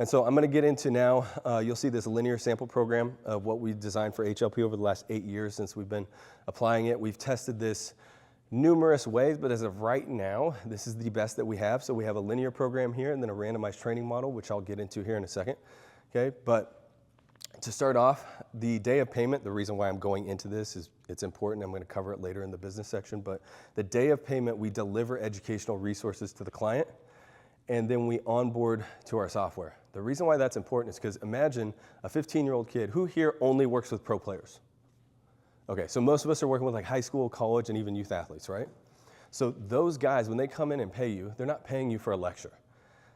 And so I'm going to get into now, you'll see this linear sample program of what we've designed for HLP over the last 8 years since we've been applying it. We've tested this numerous ways, but as of right now, this is the best that we have. So we have a linear program here and then a randomized training model, which I'll get into here in a second. Okay, but to start off, the day of payment, the reason why I'm going into this is it's important. I'm going to cover it later in the business section, but the day of payment, we deliver educational resources to the client, and then we onboard to our software. The reason why that's important is because imagine a 15-year-old kid who here only works with pro players. Okay, so most of us are working with like high school, college, and even youth athletes, right? So those guys, when they come in and pay you, they're not paying you for a lecture.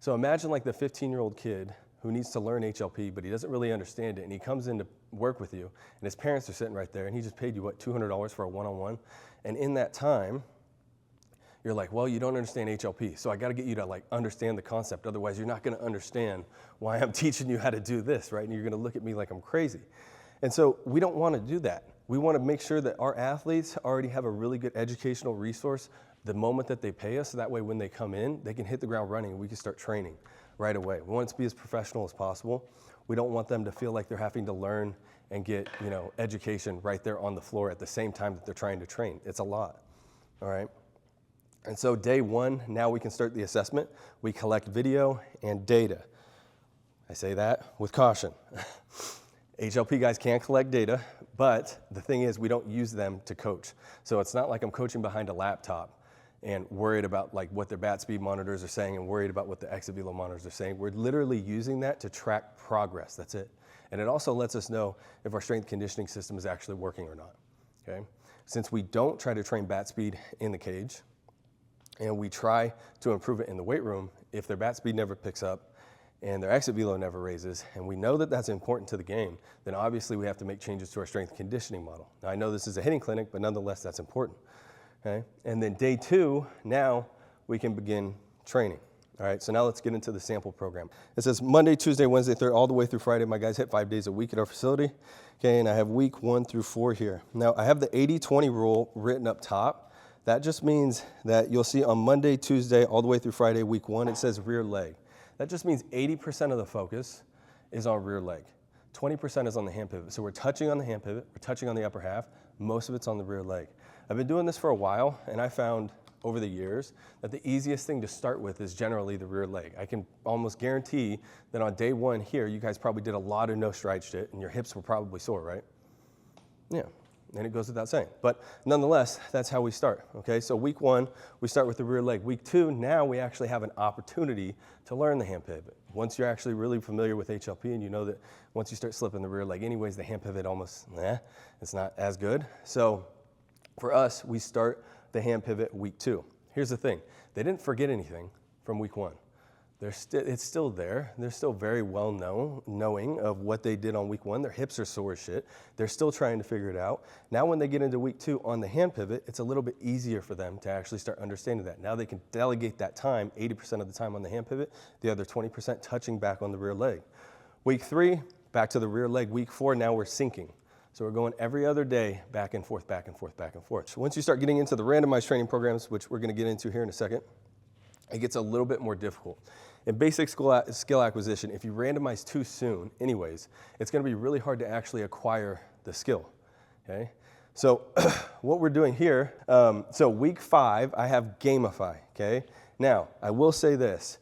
So imagine like the 15-year-old kid who needs to learn HLP, but he doesn't really understand it, and he comes in to work with you, and his parents are sitting right there, and he just paid you, what, $200 for a one-on-one? And in that time, you're like, well, you don't understand HLP, so I gotta get you to like understand the concept, otherwise you're not gonna understand why I'm teaching you how to do this, right? And you're gonna look at me like I'm crazy. And so we don't wanna do that. We wanna make sure that our athletes already have a really good educational resource the moment that they pay us, so that way when they come in, they can hit the ground running and we can start training right away. We want it to be as professional as possible. We don't want them to feel like they're having to learn and get, education right there on the floor at the same time that they're trying to train. It's a lot, all right? And so day one, now we can start the assessment. We collect video and data. I say that with caution. HLP guys can't collect data, but the thing is we don't use them to coach. So it's not like I'm coaching behind a laptop and worried about like what their bat speed monitors are saying and worried about what the exit velo monitors are saying. We're literally using that to track progress, that's it. And it also lets us know if our strength conditioning system is actually working or not, okay? Since we don't try to train bat speed in the cage, and we try to improve it in the weight room, if their bat speed never picks up and their exit velo never raises, and we know that that's important to the game, then obviously we have to make changes to our strength conditioning model. Now I know this is a hitting clinic, but nonetheless that's important, okay? And then day two, now we can begin training. All right, so now let's get into the sample program. It says Monday, Tuesday, Wednesday, Thursday, all the way through Friday. My guys hit 5 days a week at our facility, okay, and I have week 1 through 4 here. Now I have the 80-20 rule written up top. That just means that you'll see on Monday, Tuesday, all the way through Friday, week 1, it says rear leg. That just means 80% of the focus is on rear leg. 20% is on the hand pivot. So we're touching on the hand pivot, we're touching on the upper half, most of it's on the rear leg. I've been doing this for a while, and I found over the years that the easiest thing to start with is generally the rear leg. I can almost guarantee that on day 1 here, you guys probably did a lot of no stride shit, and your hips were probably sore, right? Yeah. And it goes without saying. But nonetheless, that's how we start, okay? So week 1, we start with the rear leg. Week 2, now we actually have an opportunity to learn the hand pivot. Once you're actually really familiar with HLP and you know that once you start slipping the rear leg anyways, the hand pivot almost, it's not as good. So for us, we start the hand pivot week 2. Here's the thing. They didn't forget anything from week 1. It's still there. They're still very well knowing of what they did on week 1. Their hips are sore as shit. They're still trying to figure it out. Now when they get into week 2 on the hand pivot, it's a little bit easier for them to actually start understanding that. Now they can delegate that time, 80% of the time on the hand pivot, the other 20% touching back on the rear leg. Week 3, back to the rear leg. Week 4, now we're syncing. So we're going every other day, back and forth, back and forth, back and forth. So once you start getting into the randomized training programs, which we're gonna get into here in a second, it gets a little bit more difficult. In basic skill acquisition, if you randomize too soon anyways, it's gonna be really hard to actually acquire the skill, okay? So what we're doing here, so week 5, I have Gamify, okay? Now, I will say this,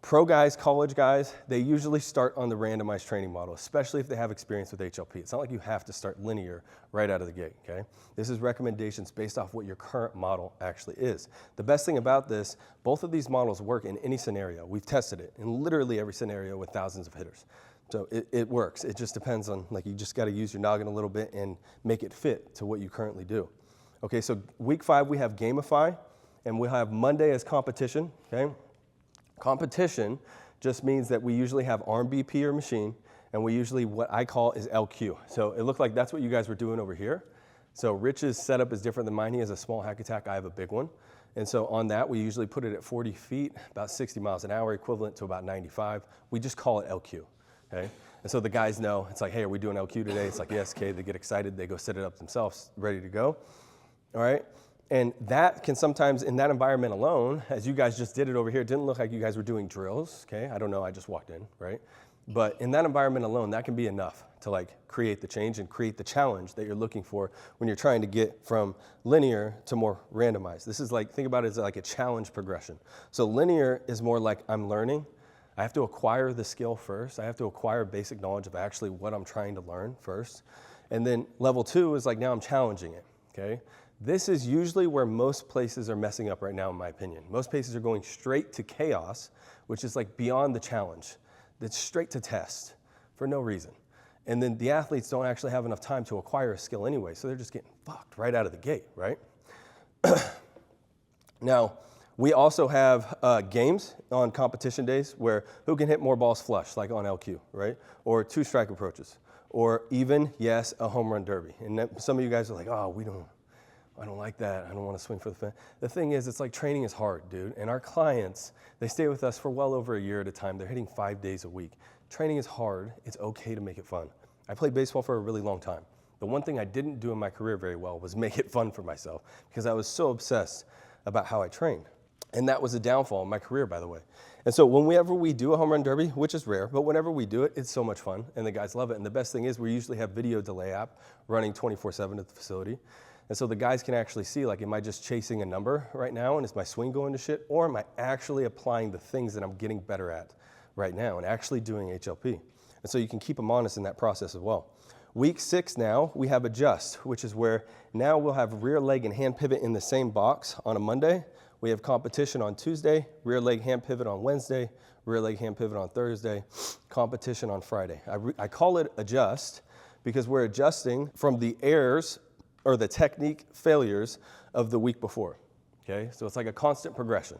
pro guys, college guys, they usually start on the randomized training model, especially if they have experience with HLP. It's not like you have to start linear right out of the gate, okay? This is recommendations based off what your current model actually is. The best thing about this, both of these models work in any scenario. We've tested it in literally every scenario with thousands of hitters. So it works. It just depends on, like, you just gotta use your noggin a little bit and make it fit to what you currently do. Okay, so week 5, we have Gamify, and we'll have Monday as competition, okay? Competition just means that we usually have arm BP or machine, and we usually, what I call is LQ. So it looked like that's what you guys were doing over here. So Rich's setup is different than mine. He has a small hack attack, I have a big one. And so on that, we usually put it at 40 feet, about 60 miles an hour, equivalent to about 95. We just call it LQ, okay? And so the guys know, it's like, hey, are we doing LQ today? It's like, yes, okay, they get excited, they go set it up themselves, ready to go, all right? And that can sometimes, in that environment alone, as you guys just did it over here, it didn't look like you guys were doing drills, okay? I don't know, I just walked in, right? But in that environment alone, that can be enough to like create the change and create the challenge that you're looking for when you're trying to get from linear to more randomized. This is like, think about it as like a challenge progression. So linear is more like I'm learning. I have to acquire the skill first. I have to acquire basic knowledge of actually what I'm trying to learn first. And then level 2 is like now I'm challenging it, okay? This is usually where most places are messing up right now, in my opinion. Most places are going straight to chaos, which is like beyond the challenge. That's straight to test for no reason. And then the athletes don't actually have enough time to acquire a skill anyway, so they're just getting fucked right out of the gate, right? Now, we also have games on competition days where who can hit more balls flush, like on LQ, right? Or 2 strike approaches, or even, yes, a home run derby. And some of you guys are like, oh, I don't like that. I don't want to swing for the fence. The thing is, it's like training is hard, dude. And our clients, they stay with us for well over a year at a time. They're hitting 5 days a week. Training is hard. It's okay to make it fun. I played baseball for a really long time. The one thing I didn't do in my career very well was make it fun for myself because I was so obsessed about how I trained. And that was a downfall in my career, by the way. And so whenever we do a home run derby, which is rare, but whenever we do it, it's so much fun and the guys love it. And the best thing is we usually have video delay app running 24/7 at the facility. And so the guys can actually see, like, am I just chasing a number right now and is my swing going to shit? Or am I actually applying the things that I'm getting better at right now and actually doing HLP? And so you can keep them honest in that process as well. Week 6 now, we have adjust, which is where now we'll have rear leg and hand pivot in the same box on a Monday. We have competition on Tuesday, rear leg hand pivot on Wednesday, rear leg hand pivot on Thursday, competition on Friday. I call it adjust because we're adjusting from the errors or the technique failures of the week before, okay? So it's like a constant progression,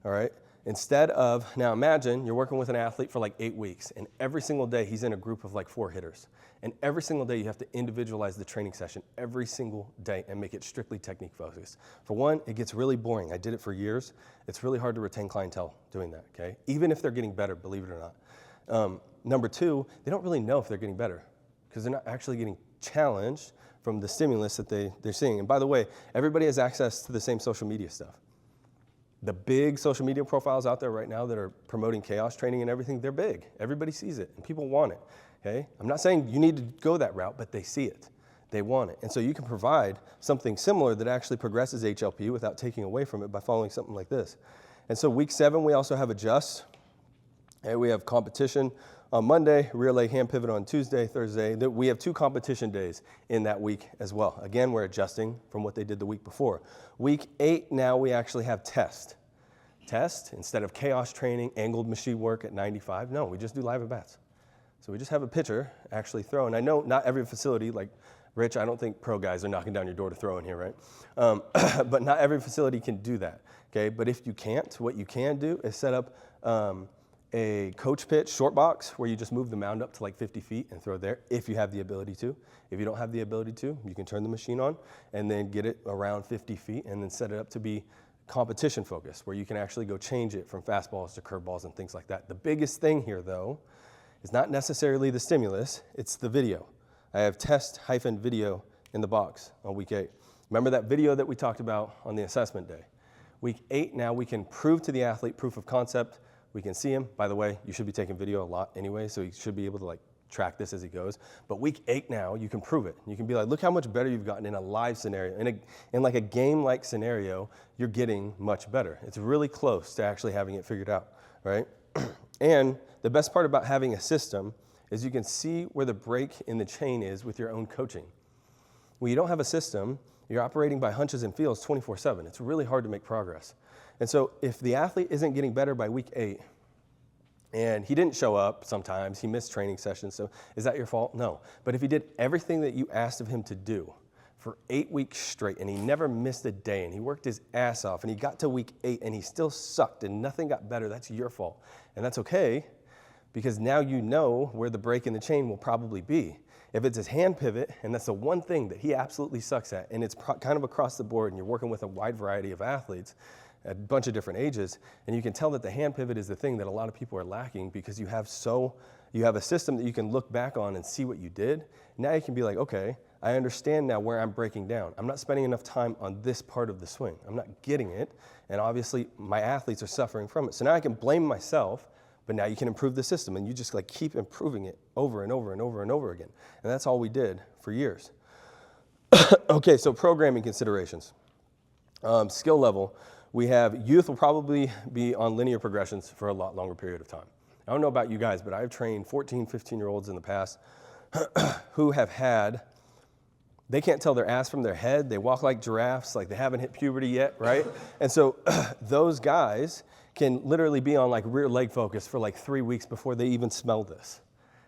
all right? Instead of, now imagine you're working with an athlete for like 8 weeks and every single day he's in a group of like 4 hitters. And every single day you have to individualize the training session every single day and make it strictly technique focused. For one, it gets really boring. I did it for years. It's really hard to retain clientele doing that, okay? Even if they're getting better, believe it or not. Number 2, they don't really know if they're getting better because they're not actually getting challenged from the stimulus that they're seeing. And by the way, everybody has access to the same social media stuff. The big social media profiles out there right now that are promoting chaos training and everything, they're big. Everybody sees it and people want it, okay? I'm not saying you need to go that route, but they see it. They want it. And so you can provide something similar that actually progresses HLP without taking away from it by following something like this. And so week 7, we also have adjust. And we have competition on Monday, rear leg hand pivot on Tuesday, Thursday. We have 2 competition days in that week as well. Again, we're adjusting from what they did the week before. Week 8, now we actually have test. Test, instead of chaos training, angled machine work at 95, no, we just do live at bats. So we just have a pitcher actually throw. And I know not every facility, like Rich, I don't think pro guys are knocking down your door to throw in here, right? But not every facility can do that, okay? But if you can't, what you can do is set up a coach pitch short box where you just move the mound up to like 50 feet and throw there if you have the ability to. If you don't have the ability to, you can turn the machine on and then get it around 50 feet and then set it up to be competition focused where you can actually go change it from fastballs to curveballs and things like that. The biggest thing here though is not necessarily the stimulus, it's the video. I have test-video in the box on week 8. Remember that video that we talked about on the assessment day? Week 8 now we can prove to the athlete proof of concept. We can see him. By the way, you should be taking video a lot anyway, so you should be able to like track this as he goes. But week 8 now, you can prove it. You can be like, look how much better you've gotten in a live scenario. In like a game-like scenario, you're getting much better. It's really close to actually having it figured out, right? And the best part about having a system is you can see where the break in the chain is with your own coaching. When you don't have a system, you're operating by hunches and feels 24/7. It's really hard to make progress. And so if the athlete isn't getting better by week 8, and he didn't show up sometimes, he missed training sessions, so is that your fault? No. But if he did everything that you asked of him to do for 8 weeks straight, and he never missed a day, and he worked his ass off, and he got to week 8, and he still sucked, and nothing got better, that's your fault. And that's okay, because now you know where the break in the chain will probably be. If it's his hand pivot, and that's the one thing that he absolutely sucks at, and it's kind of across the board, and you're working with a wide variety of athletes, at a bunch of different ages, and you can tell that the hand pivot is the thing that a lot of people are lacking because you have a system that you can look back on and see what you did. Now you can be like, okay, I understand now where I'm breaking down. I'm not spending enough time on this part of the swing. I'm not getting it, and obviously my athletes are suffering from it. So now I can blame myself, but now you can improve the system, and you just like keep improving it over and over and over and over again. And that's all we did for years. Okay, so programming considerations. Skill level, we have youth will probably be on linear progressions for a lot longer period of time. I don't know about you guys, but I've trained 14, 15-year-olds in the past who have had, they can't tell their ass from their head. They walk like giraffes, like they haven't hit puberty yet, right? And so those guys can literally be on like rear leg focus for like 3 weeks before they even smell this,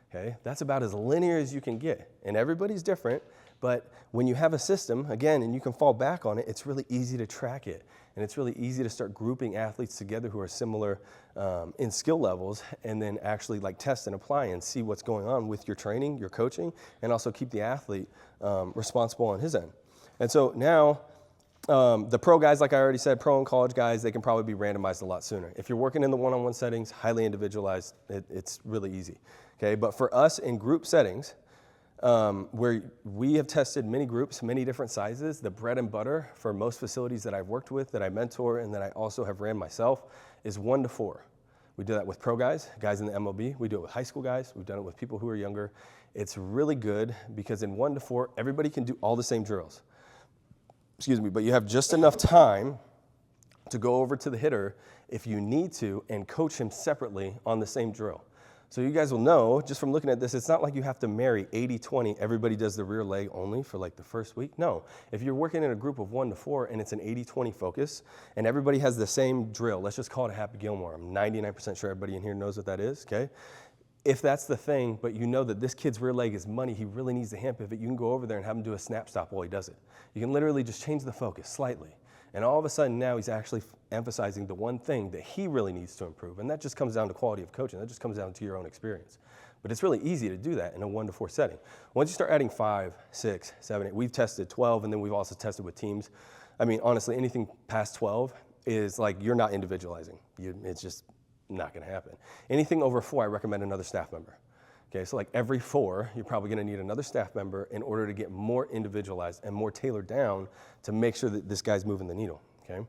okay? That's about as linear as you can get. And everybody's different, but when you have a system, again, and you can fall back on it, it's really easy to track it. And it's really easy to start grouping athletes together who are similar in skill levels, and then actually like test and apply and see what's going on with your training, your coaching, and also keep the athlete responsible on his end. And so now the pro guys, like I already said, pro and college guys, they can probably be randomized a lot sooner. If you're working in the one-on-one settings, highly individualized, it's really easy. Okay, but for us in group settings, where we have tested many groups, many different sizes, the bread and butter for most facilities that I've worked with, that I mentor, and that I also have ran myself, is 1 to 4. We do that with pro guys in the MLB. We do it with high school guys. We've done it with people who are younger. It's really good because in 1 to 4, everybody can do all the same drills. Excuse me, but you have just enough time to go over to the hitter if you need to and coach him separately on the same drill. So you guys will know, just from looking at this, it's not like you have to marry 80-20, everybody does the rear leg only for like the first week. No, if you're working in a group of 1 to 4 and it's an 80-20 focus and everybody has the same drill, let's just call it a Happy Gilmore. I'm 99% sure everybody in here knows what that is, okay? If that's the thing, but you know that this kid's rear leg is money, he really needs the hand pivot, you can go over there and have him do a snap stop while he does it. You can literally just change the focus slightly. And all of a sudden now he's actually emphasizing the one thing that he really needs to improve. And that just comes down to quality of coaching. That just comes down to your own experience. But it's really easy to do that in a 1 to 4 setting. Once you start adding 5, 6, 7, 8, we've tested 12, and then we've also tested with teams. I mean, honestly, anything past 12 is like you're not individualizing. It's just not going to happen. Anything over 4, I recommend another staff member. Okay, so like every 4, you're probably going to need another staff member in order to get more individualized and more tailored down to make sure that this guy's moving the needle, okay?